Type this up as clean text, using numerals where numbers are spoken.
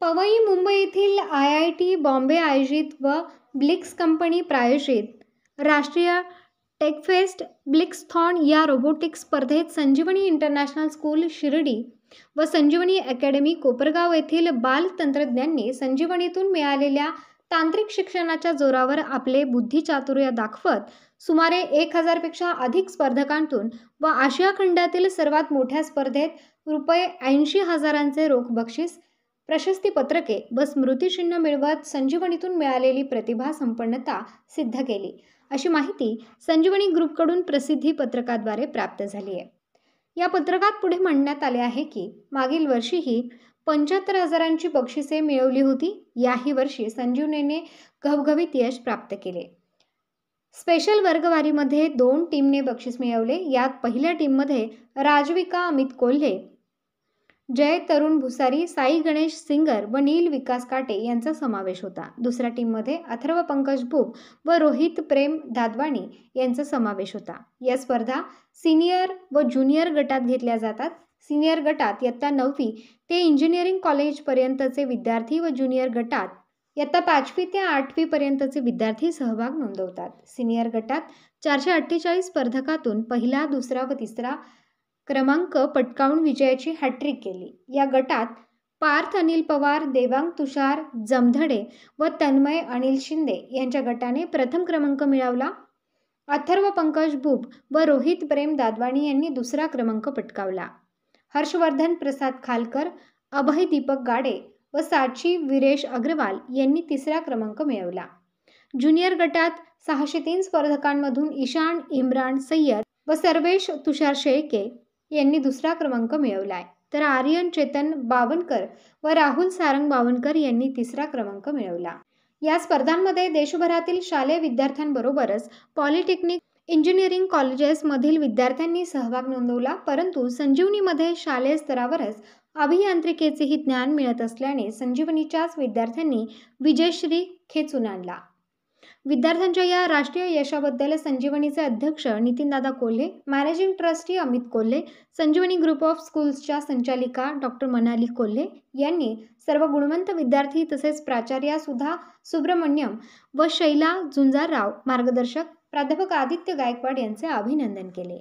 पवई मुंबई येथील IIT बॉम्बे आयोजित व ब्लिक्स कंपनी प्रायोजित राष्ट्रीय टेकफेस्ट ब्लिक्सथॉन या रोबोटिक्स स्पर्धेत संजीवनी इंटरनॅशनल स्कूल शिर्डी व संजीवनी अकॅडमी कोपरगाव येथील बाल तंत्रज्ञांनी संजीवनीतून मिळालेल्या तांत्रिक शिक्षणाच्या जोरावर आपले बुद्धिचातुर्य दाखवत सुमारे 1000 पेक्षा अधिक स्पर्धकांतून व आशिया खंडातील सर्वात मोठ्या स्पर्धेत रुपये 80,000चे रोख बक्षीस, प्रशस्तीपत्रके व स्मृतिचिन्ह मिळवत संजीवनीतून मिळालेली प्रतिभा संपन्नता सिद्ध केली, अशी माहिती संजीवनी ग्रुपकडून प्रसिद्धी पत्रकाद्वारे प्राप्त झाली आहे। या पत्रकात पुढे म्हणण्यात आले आहे की मागील वर्षीही 75,000ची बक्षिसे मिळवली होती। याही वर्षी संजीवनीने घवघवीत यश प्राप्त केले। स्पेशल वर्गवारीमध्ये 2 टीमने बक्षीस मिळवले। यात पहिल्या टीममध्ये राजविका अमित कोल्हे, जय तरुण भुसारी, साई गणेश सिंगर व नील विकास काटे यांचा समावेश होता। दुसऱ्या टीममध्ये अथर्व पंकज बुब व रोहित प्रेम दादवाणी यांचा समावेश होता। या स्पर्धा सिनियर व ज्युनियर गटात घेतल्या जातात। सिनियर गटात इयत्ता 9वी ते इंजिनिअरिंग कॉलेज पर्यंतचे विद्यार्थी व ज्युनियर गटात इयत्ता 5वी ते 8वी पर्यंतचे विद्यार्थी सहभाग नोंदवतात। सिनियर गटात 448 स्पर्धकातून पहिला, दुसरा व तिसरा क्रमांक पटकावून विजयाची हॅट्रिक केली। या गटात पार्थ अनिल पवार, देवांग तुषार जमधडे व तन्मय अनिल शिंदे यांच्या गटाने प्रथम क्रमांक मिळवला। अथर्व पंकज बुब व रोहित प्रेम दादवाणी यांनी दुसरा क्रमांक पटकावला। हर्षवर्धन प्रसाद खालकर, अभय दीपक गाडे व साची वीरेश अग्रवाल यांनी तिसरा क्रमांक मिळवला। ज्युनियर गटात 603 स्पर्धकांमधून ईशान इम्रान सय्यद व सर्वेश तुषार शेळके यांनी दुसरा क्रमांक मिळवलाय, तर आर्यन चेतन बावनकर व राहुल सारंग बावनकर यांनी तिसरा क्रमांक मिळवला। या स्पर्धांमध्ये देशभरातील शालेय विद्यार्थ्यांबरोबरच पॉलिटेक्निक, इंजिनिअरिंग कॉलेजेसमधील विद्यार्थ्यांनी सहभाग नोंदवला, परंतु संजीवनीमध्ये शालेय स्तरावरच अभियांत्रिकीचेही ज्ञान मिळत असल्याने संजीवनीच्याच विद्यार्थ्यांनी विजयश्री खेचून आणला। विद्यार्थ्यांच्या या राष्ट्रीय यशाबद्दल संजीवनीचे अध्यक्ष नितीनदादा Kolhe, managing trustee Amit Kolhe, Sanjivani group of स्कूल्सच्या संचालिका डॉ. मनाली कोल्हे यांनी सर्व गुणवंत विद्यार्थी तसेच प्राचार्या सुधा सुब्रमण्यम व शैला झुंजारराव, मार्गदर्शक प्राध्यापक आदित्य गायकवाड यांचे अभिनंदन केले।